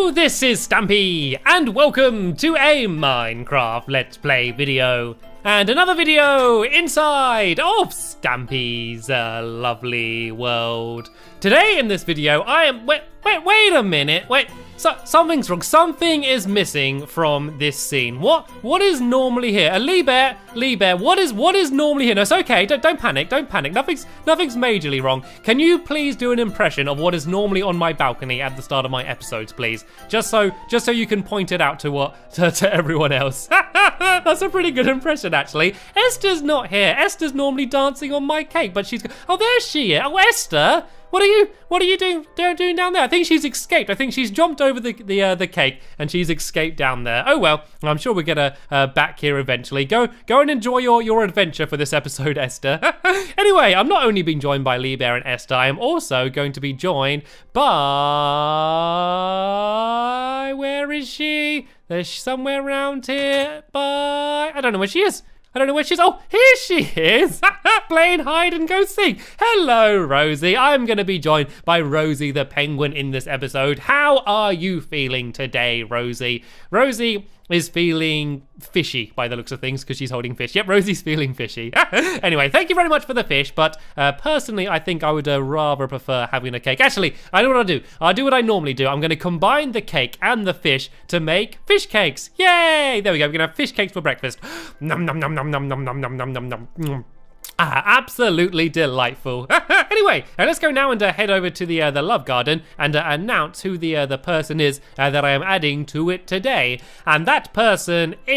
Hello, this is Stampy, and welcome to a Minecraft Let's Play video. And another video inside of Stampy's lovely world. Today in this video, I am, wait a minute, something's wrong. Something is missing from this scene. What is normally here? Lee Bear, what is normally here? No, it's okay, don't panic. Nothing's majorly wrong. Can you please do an impression of what is normally on my balcony at the start of my episodes, please? Just so you can point it out to everyone else. That's a pretty good impression, actually. Esther's not here. Esther's normally dancing on my cake, but she's, oh, there she is. Oh, Esther. What are you doing down there? I think she's escaped. I think she's jumped over the cake and she's escaped down there. Oh well, I'm sure we'll get her back here eventually. Go and enjoy your adventure for this episode, Esther. Anyway, I'm not only being joined by Lee Bear and Esther, I am also going to be joined by, where is she? There's somewhere around here. I don't know where she is. Oh, here she is, playing hide and go seek. Hello, Rosie. I'm going to be joined by Rosie the penguin in this episode. How are you feeling today, Rosie? Rosie is feeling fishy by the looks of things because she's holding fish. Yep, Rosie's feeling fishy. Anyway, thank you very much for the fish, but personally, I think I would rather prefer having a cake. Actually, I know what I'll do. I'll do what I normally do. I'm going to combine the cake and the fish to make fish cakes. Yay! There we go. We're going to have fish cakes for breakfast. Nom nom nom nom nom nom nom nom nom nom nom. Absolutely delightful. Anyway, let's go now and head over to the love garden and announce who the person is that I am adding to it today. And that person is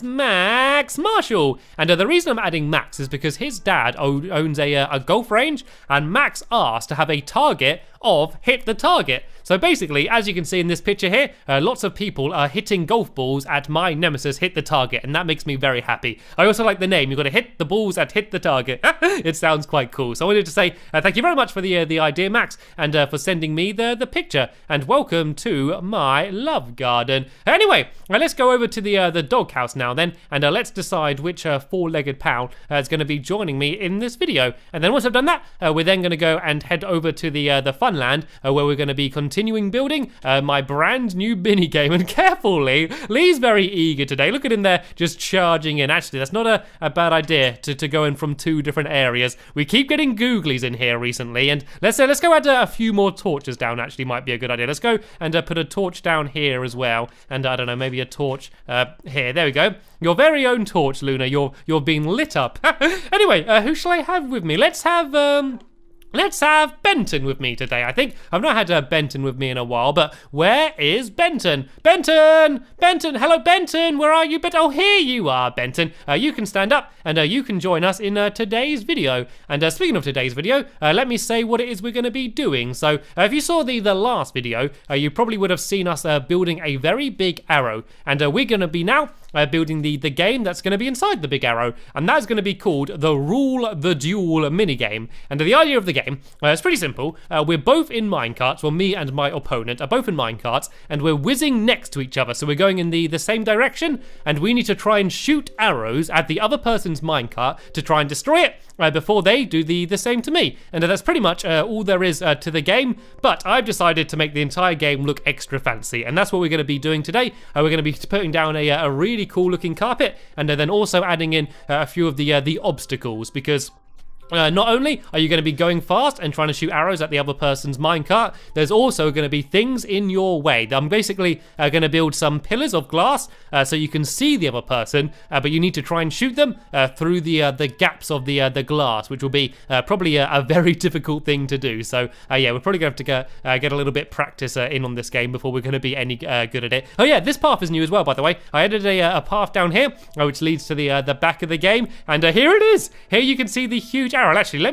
Max Marshall. And the reason I'm adding Max is because his dad owns a golf range, and Max asked to have a target of hit the target. So basically, as you can see in this picture here, lots of people are hitting golf balls at my nemesis hit the target, and that makes me very happy. I also like the name. You've got to hit the balls at hit the target. It sounds quite cool. So I wanted to say thank you very much for the idea, Max, and for sending me the picture, and welcome to my love garden. Anyway, let's go over to the doghouse now then, and let's decide which four-legged pal is going to be joining me in this video. And then once I've done that, we're then going to go and head over to the Funland, where we're going to be continuing building my brand new mini game. And careful, Lee. Lee's very eager today. Look at him there, just charging in. Actually, that's not a bad idea to go in from two different areas. We keep getting googlies in here recently, and let's go add a few more torches down. Actually, might be a good idea. Let's go and put a torch down here as well, and I don't know, maybe a torch here. There we go. Your very own torch, Luna. You're being lit up. Anyway, who shall I have with me? Let's have Benton with me today, I think. I've not had Benton with me in a while, but where is Benton? Benton! Hello, Benton! Where are you, Benton? Oh, here you are, Benton. You can stand up, and you can join us in today's video. And speaking of today's video, let me say what it is we're going to be doing. So, if you saw the last video, you probably would have seen us building a very big arrow. And we're going to be now building the game that's going to be inside the big arrow. And that's going to be called the Rule the Duel minigame. And the idea of the game, it's pretty simple. We're both in minecarts. Well, me and my opponent are both in minecarts, and we're whizzing next to each other. So we're going in the same direction, and we need to try and shoot arrows at the other person's minecart to try and destroy it before they do the same to me. And that's pretty much all there is to the game. But I've decided to make the entire game look extra fancy, and that's what we're going to be doing today. We're going to be putting down a really cool looking carpet, and then also adding in a few of the obstacles, because not only are you going to be going fast and trying to shoot arrows at the other person's minecart, there's also going to be things in your way. I'm basically going to build some pillars of glass so you can see the other person, but you need to try and shoot them through the gaps of the glass, which will be probably a very difficult thing to do. So yeah, we're probably going to have to get a little bit practice in on this game before we're going to be any good at it. Oh yeah, this path is new as well, by the way. I added a path down here which leads to the back of the game, and here it is. Here you can see the huge arrow. Actually, let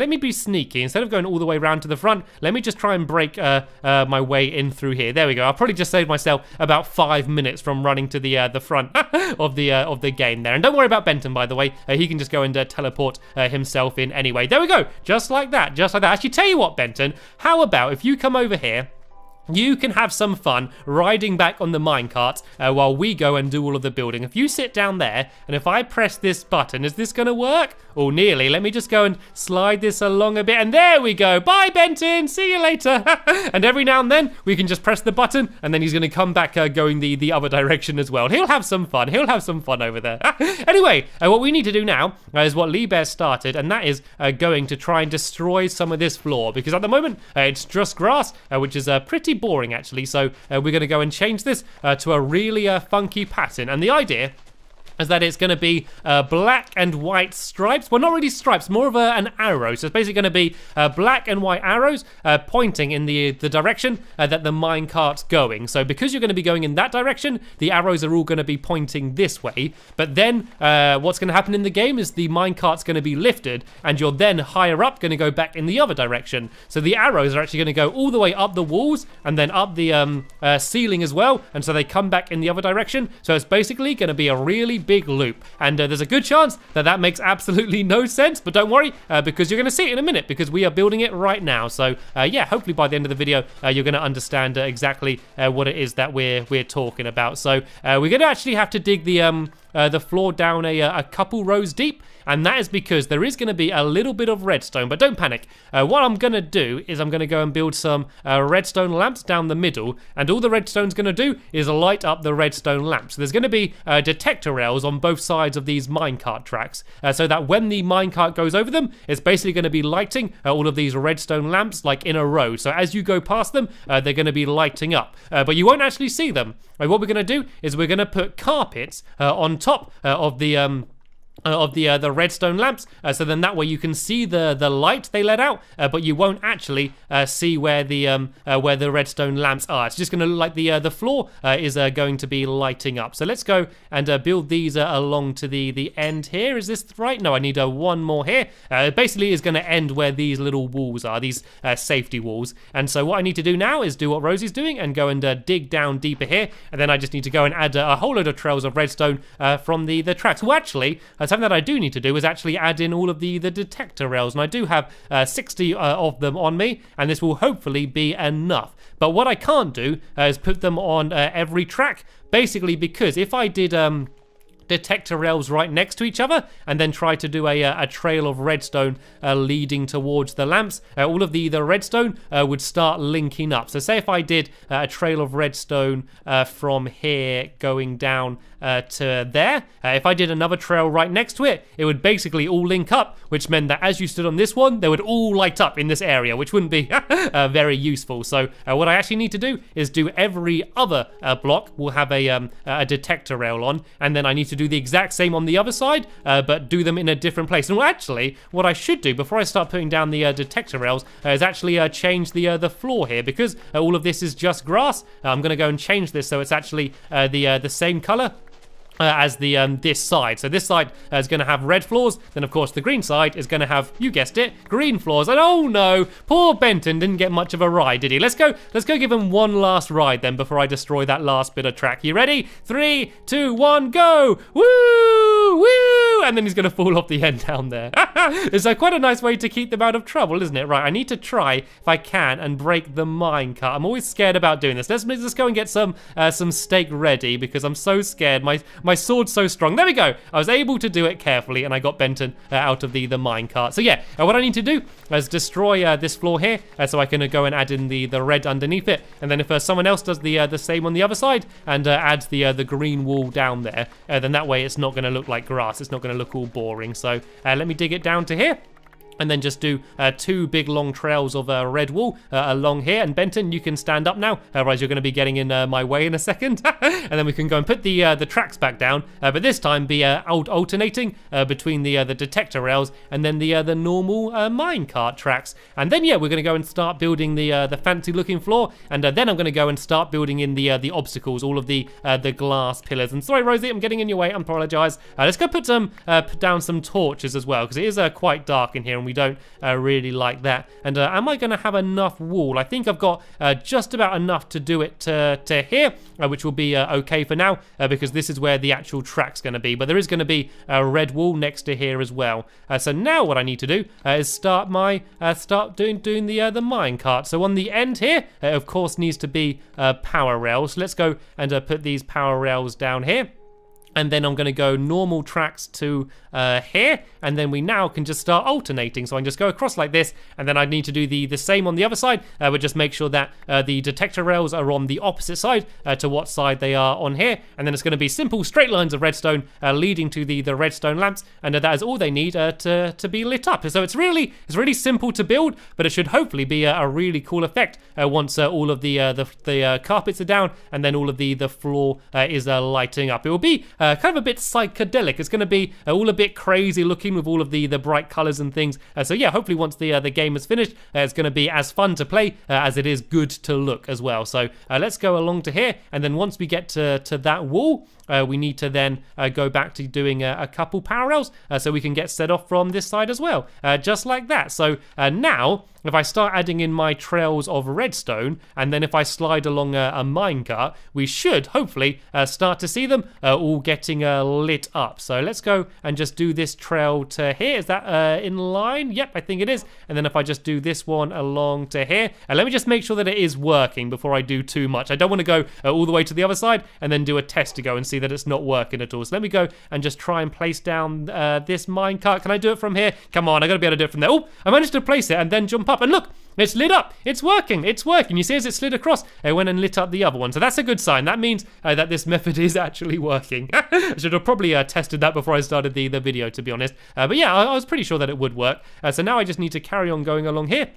me be sneaky. Instead of going all the way around to the front, let me just try and break my way in through here. There we go. I'll probably just save myself about 5 minutes from running to the front of the game there. And don't worry about Benton, by the way. He can just go and teleport himself in anyway. There we go. Just like that. Actually, tell you what, Benton, how about if you come over here you can have some fun riding back on the minecart while we go and do all of the building. If you sit down there, and if I press this button, is this going to work? Oh, nearly. Let me just go and slide this along a bit, and there we go. Bye, Benton. See you later. And every now and then, we can just press the button, and then he's going to come back going the other direction as well. He'll have some fun. He'll have some fun over there. Anyway, what we need to do now is what Lee Bear started, and that is going to try and destroy some of this floor, because at the moment, it's just grass, which is pretty boring actually, so we're going to go and change this to a really funky pattern, and the idea is that it's going to be black and white stripes. Well, not really stripes, more of an arrow. So it's basically going to be black and white arrows pointing in the direction that the minecart's going. So because you're going to be going in that direction, the arrows are all going to be pointing this way. But then what's going to happen in the game is the minecart's going to be lifted, and you're then higher up going to go back in the other direction. So the arrows are actually going to go all the way up the walls and then up the ceiling as well. And so they come back in the other direction. So it's basically going to be a really big loop, and there's a good chance that that makes absolutely no sense, but don't worry because you're going to see it in a minute, because we are building it right now. So yeah, hopefully by the end of the video you're going to understand exactly what it is that we're talking about. So we're going to actually have to dig the floor down a couple rows deep, and that is because there is going to be a little bit of redstone, but don't panic. What I'm going to do is I'm going to go and build some redstone lamps down the middle, and all the redstone's going to do is light up the redstone lamps. So there's going to be detector rails on both sides of these minecart tracks, so that when the minecart goes over them, it's basically going to be lighting all of these redstone lamps like in a row. So as you go past them, they're going to be lighting up, but you won't actually see them. What we're going to do is we're going to put carpets on top of the redstone lamps, so then that way you can see the light they let out, but you won't actually see where the redstone lamps are. It's just going to look like the floor is going to be lighting up. So let's go and build these along to the end here. Is this right? No, I need one more here. Basically is going to end where these little walls are, these safety walls. And so what I need to do now is do what Rosie's doing and go and dig down deeper here, and then I just need to go and add a whole load of trails of redstone from the tracks. Well, actually, something that I do need to do is actually add in all of the detector rails, and I do have 60 of them on me, and this will hopefully be enough. But what I can't do is put them on every track, basically because if I did detector rails right next to each other and then try to do a trail of redstone leading towards the lamps, all of the redstone would start linking up. So say if I did a trail of redstone from here going down to there, if I did another trail right next to it, it would basically all link up, which meant that as you stood on this one, they would all light up in this area, which wouldn't be very useful. So what I actually need to do is do every other block will have a detector rail on, and then I need to do the exact same on the other side, but do them in a different place. And actually, what I should do before I start putting down the detector rails is actually change the floor here, because all of this is just grass. I'm going to go and change this so it's actually the same color as this side. So this side is going to have red floors, then of course the green side is going to have, you guessed it, green floors. And oh no, poor Benton didn't get much of a ride, did he? Let's go give him one last ride then before I destroy that last bit of track. You ready? 3, 2, 1, go! Woo! Woo! And then he's going to fall off the end down there. It's quite a nice way to keep them out of trouble, isn't it? Right, I need to try, if I can, and break the minecart. I'm always scared about doing this. Let's go and get some steak ready, because I'm so scared. My sword's so strong. There we go. I was able to do it carefully, and I got Benton out of the minecart. So yeah, what I need to do is destroy this floor here, so I can go and add in the red underneath it. And then if someone else does the same on the other side and adds the green wall down there, then that way it's not going to look like grass. It's not going to look all boring. So let me dig it down to here, and then just do 2 big long trails of red wool along here. And Benton, you can stand up now, otherwise you're going to be getting in my way in a second. And then we can go and put the tracks back down, but this time be alternating between the detector rails and then the normal minecart tracks. And then yeah, we're going to go and start building the fancy looking floor, and then I'm going to go and start building in the obstacles, all of the glass pillars. And sorry Rosie, I'm getting in your way, I apologize. Let's go put down some torches as well, because it is quite dark in here, and We don't really like that. And am I going to have enough wool? I think I've got just about enough to do it to here, which will be okay for now, because this is where the actual track's going to be. But there is going to be a red wool next to here as well. So now what I need to do is start doing the mine cart. So on the end here, of course, needs to be power rails. So let's go and put these power rails down here. And then I'm going to go normal tracks to here, and then we now can just start alternating. So I can just go across like this, and then I need to do the same on the other side, but just make sure that the detector rails are on the opposite side to what side they are on here. And then it's going to be simple straight lines of redstone leading to the redstone lamps, and that is all they need to be lit up. So it's really simple to build, but it should hopefully be a really cool effect once all of the carpets are down, and then all of the floor is lighting up. It will be kind of a bit psychedelic. It's going to be all a bit crazy looking with all of the bright colors and things. So yeah, hopefully once the game is finished, it's going to be as fun to play as it is good to look as well. So let's go along to here, and then once we get to that wall, we need to then go back to doing a couple power rails so we can get set off from this side as well, just like that. So now, if I start adding in my trails of redstone, and then if I slide along a minecart, we should hopefully start to see them all getting lit up. So let's go and just do this trail to here. Is that in line? Yep, I think it is. And then if I just do this one along to here, let me just make sure that it is working before I do too much. I don't want to go all the way to the other side and then do a test to go and see that it's not working at all. So let me go and just try and place down this minecart. Can I do it from here? Come on, I gotta be able to do it from there. Oh, I managed to place it and then jump up, and look, it's lit up. It's working. It's working. You see, as it slid across, it went and lit up the other one. So that's a good sign. That means that this method is actually working. I should have probably tested that before I started the video, to be honest. But yeah, I was pretty sure that it would work. So now I just need to carry on going along here.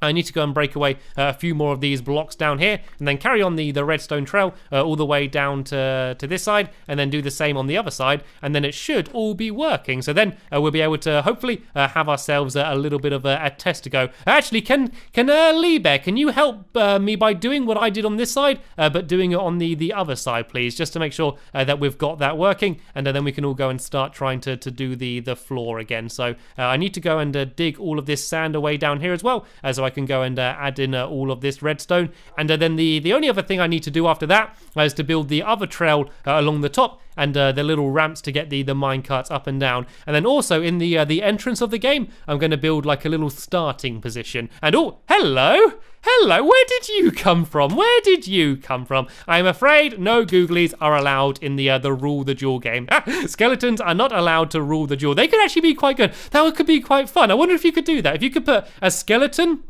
I need to go and break away a few more of these blocks down here, and then carry on the redstone trail all the way down to this side, and then do the same on the other side, and then it should all be working. So then we'll be able to hopefully have ourselves a little bit of a test to go. Actually, can Lee Bear, can you help me by doing what I did on this side, but doing it on the other side, please, just to make sure that we've got that working, and then we can all go and start trying to do the floor again. So I need to go and dig all of this sand away down here as well, so I can go and add in all of this redstone. And then the only other thing I need to do after that is to build the other trail along the top, and the little ramps to get the minecarts up and down. And then also in the entrance of the game, I'm going to build like a little starting position. And oh, hello! Hello, where did you come from? Where did you come from? I'm afraid no googlies are allowed in the Rule the Duel game. Skeletons are not allowed to rule the duel. They could actually be quite good. That could be quite fun. I wonder if you could do that. If you could put a skeleton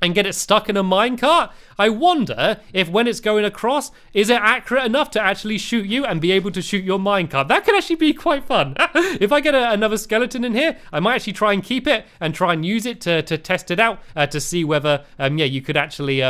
and get it stuck in a minecart, I wonder if when it's going across, is it accurate enough to actually shoot you and be able to shoot your minecart? That could actually be quite fun. If I get another skeleton in here, I might actually try and keep it and try and use it to test it out to see whether, you could actually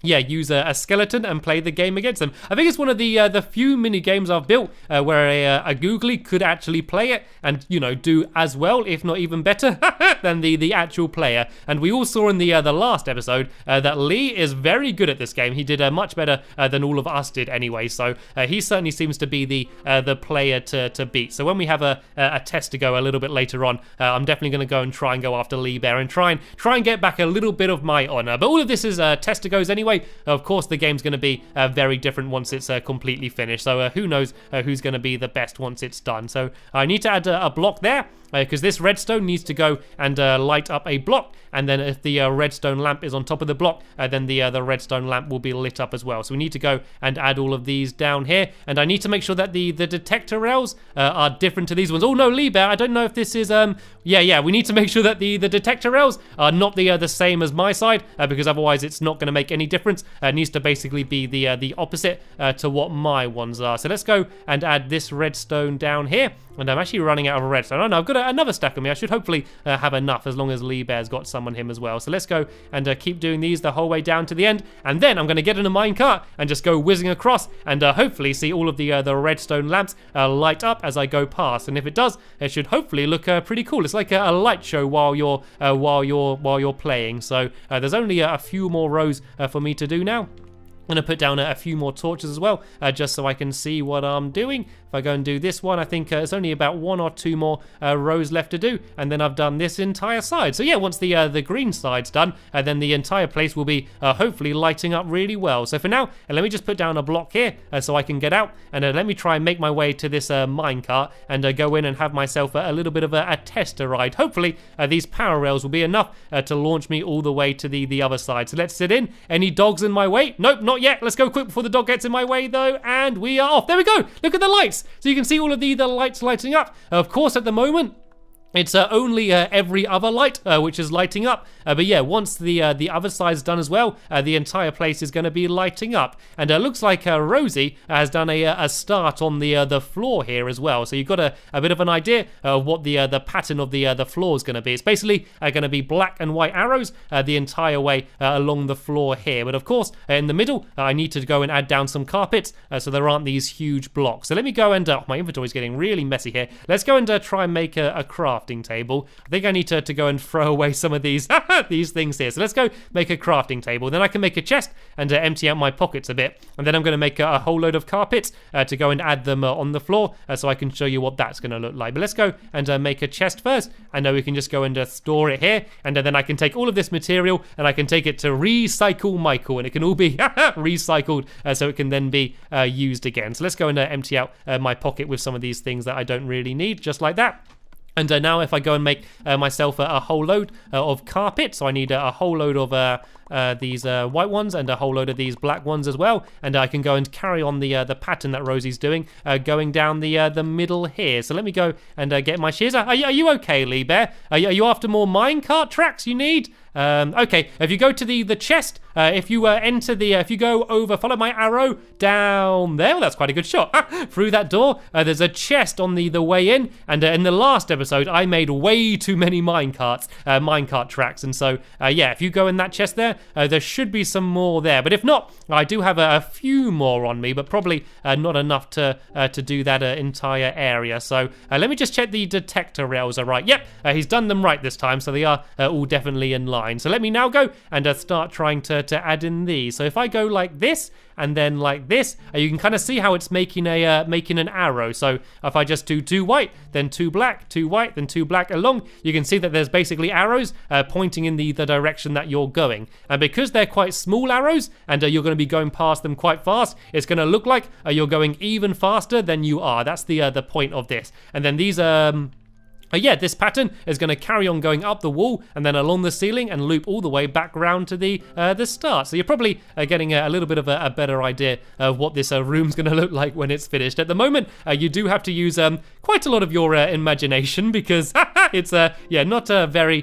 use a skeleton and play the game against them. I think it's one of the few mini games I've built where a googly could actually play it and, do as well, if not even better, than the actual player. And we all saw in the last episode that Lee is very good at this game. He did much better than all of us did anyway. So he certainly seems to be the player to beat. So when we have a test to go a little bit later on, I'm definitely going to go and try and go after Lee Bear and try and get back a little bit of my honor. But all of this is test to goes anyway. Of course, the game's going to be very different once it's completely finished. So who knows who's going to be the best once it's done. So I need to add a block there, because this redstone needs to go and light up a block, and then if the redstone lamp is on top of the block, then the redstone lamp will be lit up as well. So we need to go and add all of these down here, and I need to make sure that the detector rails are different to these ones. Oh no, Lee Bear, I don't know if this is we need to make sure that the detector rails are not the same as my side, because otherwise it's not going to make any difference. It needs to basically be the opposite to what my ones are. So let's go and add this redstone down here, and I'm actually running out of redstone. Oh no, I've got another stack of me. I should hopefully have enough, as long as Lee Bear's got some on him as well. So let's go and keep doing these the whole way down to the end, and then I'm going to get in a minecart and just go whizzing across, and hopefully see all of the redstone lamps light up as I go past. And if it does, it should hopefully look pretty cool. It's like a light show while you're playing. So there's only a few more rows for me to do now. I'm going to put down a few more torches as well, just so I can see what I'm doing. If I go and do this one, I think it's only about 1 or 2 more rows left to do, and then I've done this entire side. So yeah, once the green side's done, then the entire place will be hopefully lighting up really well. So for now, let me just put down a block here so I can get out, and let me try and make my way to this minecart and go in and have myself a little bit of a tester ride. Hopefully these power rails will be enough to launch me all the way to the other side. So let's sit in. Any dogs in my way? Nope, not yet. Let's go quick before the dog gets in my way though, and we are off. There we go. Look at the lights. So you can see all of the lights lighting up. Of course, at the moment, it's only every other light which is lighting up, but yeah, once the other side's done as well, the entire place is going to be lighting up. And it looks like Rosie has done a start on the floor here as well. So you've got a bit of an idea of what the pattern of the floor is going to be. It's basically going to be black and white arrows the entire way along the floor here. But of course, in the middle, I need to go and add down some carpets so there aren't these huge blocks. So let me go and my inventory is getting really messy here. Let's go and try and make a crafting table. I think I need to go and throw away some of these these things here. So let's go make a crafting table. Then I can make a chest and empty out my pockets a bit. And then I'm going to make a whole load of carpets to go and add them on the floor so I can show you what that's going to look like. But let's go and make a chest first. And we can just go and store it here. And then I can take all of this material and I can take it to Recycle Michael. And it can all be recycled so it can then be used again. So let's go and empty out my pocket with some of these things that I don't really need, just like that. And now if I go and make myself a whole load of carpet, so I need a whole load of these white ones and a whole load of these black ones as well, and I can go and carry on the pattern that Rosie's doing, going down the middle here. So let me go and get my shears. Are you okay, Lee Bear? Are you after more minecart tracks you need? Okay, if you go to the chest, if you enter if you go over, follow my arrow down there. Well, that's quite a good shot. Through that door, there's a chest on the way in, and in the last episode, I made way too many minecart tracks, and so yeah, if you go in that chest there, there should be some more there. But if not, I do have a few more on me, but probably not enough to do that entire area. So let me just check the detector rails are right. Yep, he's done them right this time, so they are all definitely in line. So let me now go and start trying to add in these. So if I go like this and then like this, you can kind of see how it's making an arrow. So if I just do 2 white, then 2 black, 2 white, then 2 black along, you can see that there's basically arrows pointing in the direction that you're going. And because they're quite small arrows and you're going to be going past them quite fast, it's going to look like you're going even faster than you are. That's the point of this. And then these yeah, this pattern is going to carry on going up the wall and then along the ceiling and loop all the way back around to the start. So you're probably getting a little bit of a better idea of what this room's going to look like when it's finished. At the moment, you do have to use quite a lot of your imagination because it's yeah, not very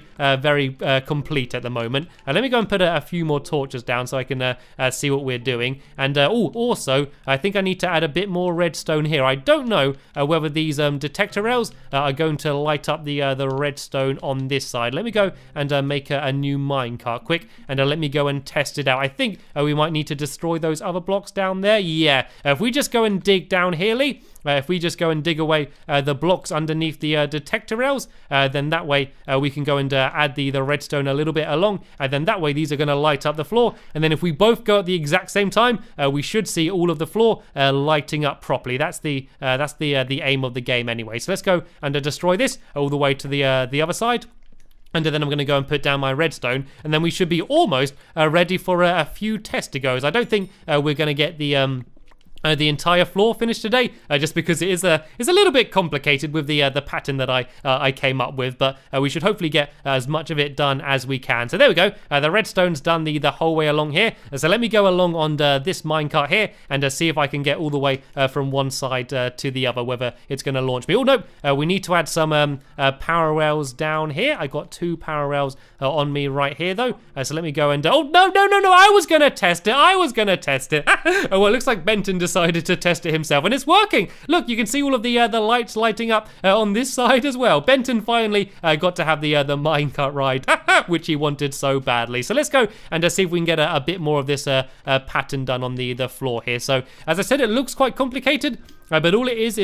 complete at the moment. Let me go and put a few more torches down so I can see what we're doing. And also, I think I need to add a bit more redstone here. I don't know whether these detector rails are going to light up the redstone on this side. Let me go and make a new minecart quick, and let me go and test it out. I think we might need to destroy those other blocks down there. Yeah, if we just go and dig down here, Lee, if we just go and dig away the blocks underneath the detector rails, then that way we can go and add the redstone a little bit along, and then that way these are going to light up the floor. And then if we both go at the exact same time, we should see all of the floor lighting up properly. That's the aim of the game anyway. So let's go and destroy this all the way to the other side. And then I'm going to go and put down my redstone, and then we should be almost ready for a few tests to go. I don't think we're going to get the entire floor finished today, just because it is a little bit complicated with the pattern that I came up with, but we should hopefully get as much of it done as we can. So there we go, the redstone's done the whole way along here. So let me go along on this minecart here and see if I can get all the way from one side to the other, whether it's going to launch me. Oh no, we need to add some power rails down here. I got 2 power rails on me right here though, so let me go and oh no, I was going to test it. Oh well, it looks like Benton decided to test it himself, and it's working. Look, you can see all of the lights lighting up on this side as well. Benton finally got to have the minecart ride, which he wanted so badly. So let's go and see if we can get a bit more of this pattern done on the floor here. So as I said, it looks quite complicated. But all it is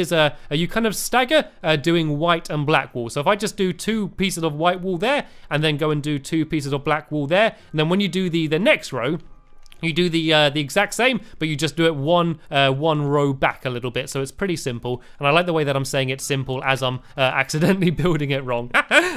you kind of stagger doing white and black wall. So if I just do 2 pieces of white wall there, and then go and do 2 pieces of black wall there, and then when you do the next row, you do the exact same, but you just do it one row back a little bit. So it's pretty simple. And I like the way that I'm saying it's simple as I'm accidentally building it wrong.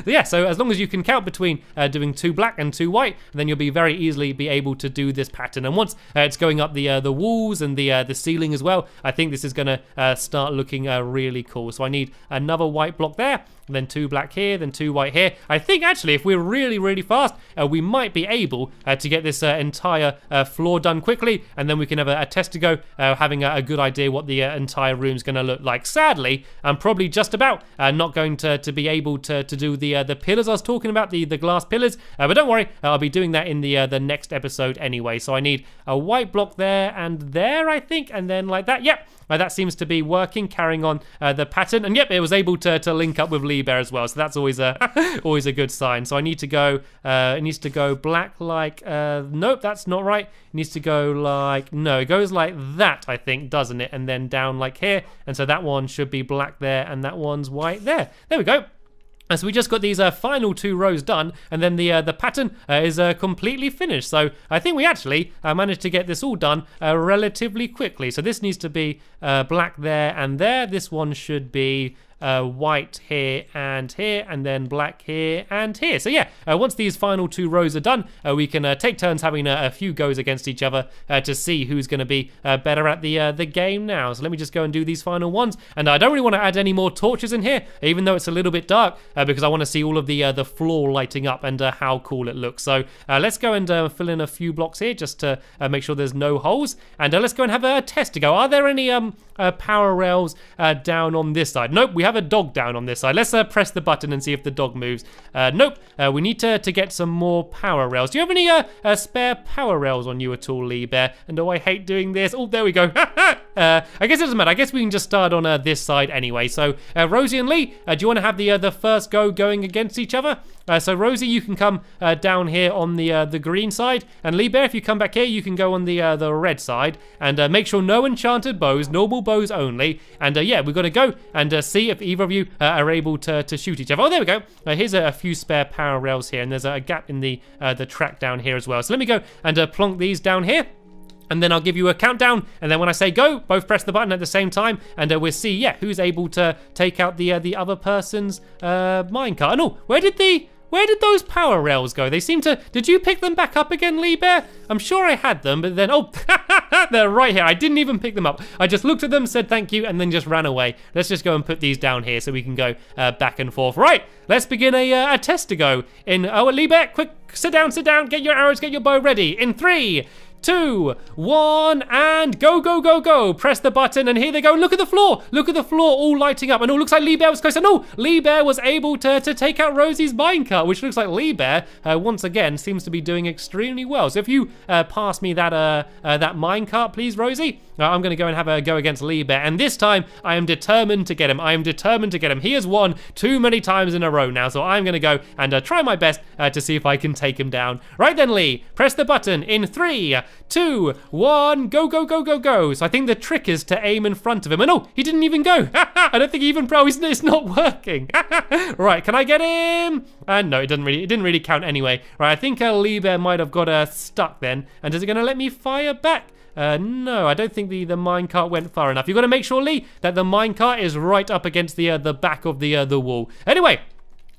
Yeah, so as long as you can count between doing 2 black and 2 white, then you'll be very easily be able to do this pattern. And once it's going up the walls and the ceiling as well, I think this is going to start looking really cool. So I need another white block there, then 2 black here, then 2 white here. I think actually if we're really, really fast, we might be able to get this entire floor done quickly, and then we can have a test to go, having a good idea what the entire room's going to look like. Sadly, I'm probably just about not going to be able to do the pillars I was talking about, the glass pillars, but don't worry, I'll be doing that in the next episode anyway. So I need a white block there and there, I think, and then like that. Yep. That seems to be working, carrying on the pattern. And yep, it was able to link up with Lee Bear as well. So that's always a good sign. So I need to go, it needs to go black like, nope, that's not right. It needs to go like, no, it goes like that, I think, doesn't it? And then down like here. And so that one should be black there and that one's white there. There we go. And so we just got these final 2 rows done, and then the pattern is completely finished. So I think we actually managed to get this all done relatively quickly. So this needs to be black there and there. This one should be white here, and then black here and here. So yeah, once these final 2 rows are done, we can take turns having a few goes against each other to see who's going to be better at the game now. So let me just go and do these final ones. And I don't really want to add any more torches in here, even though it's a little bit dark, because I want to see all of the floor lighting up and how cool it looks. So let's go and fill in a few blocks here just to make sure there's no holes. And let's go and have a test to go. Are there any power rails down on this side? Nope, we have a dog down on this side. Let's press the button and see if the dog moves. Nope, we need to get some more power rails. Do you have any spare power rails on you at all, Lee Bear? And oh, I hate doing this. Oh, there we go. I guess it doesn't matter. I guess we can just start on this side anyway. So Rosie and Lee, do you want to have the first go going against each other? So Rosie, you can come down here on the green side, and Lee Bear, if you come back here, you can go on the red side, and make sure no enchanted bows, normal bows only. And yeah, we're gonna go and see if either of you are able to shoot each other. Oh, there we go. Here's a few spare power rails here, and there's a gap in the track down here as well. So let me go and plonk these down here. And then I'll give you a countdown, and then when I say go, both press the button at the same time, and we'll see, yeah, who's able to take out the other person's minecart. And oh, where did those power rails go? They seem to... Did you pick them back up again, Lee Bear? I'm sure I had them, but then... Oh, they're right here. I didn't even pick them up. I just looked at them, said thank you, and then just ran away. Let's just go and put these down here so we can go back and forth. Right, let's begin a test to go. Oh, Lee Bear, quick, sit down. Get your arrows, get your bow ready. In 3, 2, 1, and go. Press the button, and here they go. Look at the floor all lighting up. And oh, looks like Lee Bear was close. And oh, Lee Bear was able to take out Rosie's minecart, which looks like Lee Bear once again seems to be doing extremely well. So if you pass me that minecart, please, Rosie, I'm going to go and have a go against Lee Bear. And this time I am determined to get him. He has won too many times in a row now, so I'm going to go and try my best to see if I can take him down. Right then, Lee, press the button in 3, 2, 1, go. So I think the trick is to aim in front of him. And oh, he didn't even go. I don't think he even it's not working. Right, can I get him? No, it didn't really count anyway. Right, I think Lee Bear might have got stuck then. And is it going to let me fire back? No, I don't think the minecart went far enough. You've got to make sure, Lee, that the minecart is right up against the back of the wall. Anyway,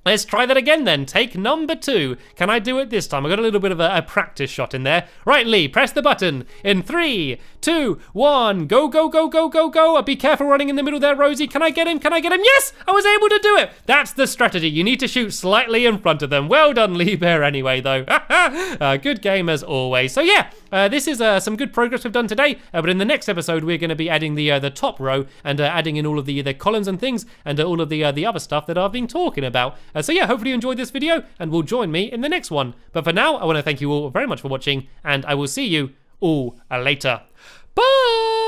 let's try that again then. Take number 2. Can I do it this time? I got a little bit of a practice shot in there. Right, Lee, press the button. In 3, 2, 1, go. Be careful running in the middle there, Rosie. Can I get him? Yes, I was able to do it. That's the strategy. You need to shoot slightly in front of them. Well done, Lee Bear, anyway, though. Good game as always. So yeah, this is some good progress we've done today. But in the next episode, we're going to be adding the top row and adding in all of the columns and things and all of the other stuff that I've been talking about. So yeah, hopefully you enjoyed this video and will join me in the next one. But for now, I want to thank you all very much for watching, and I will see you all later. Bye!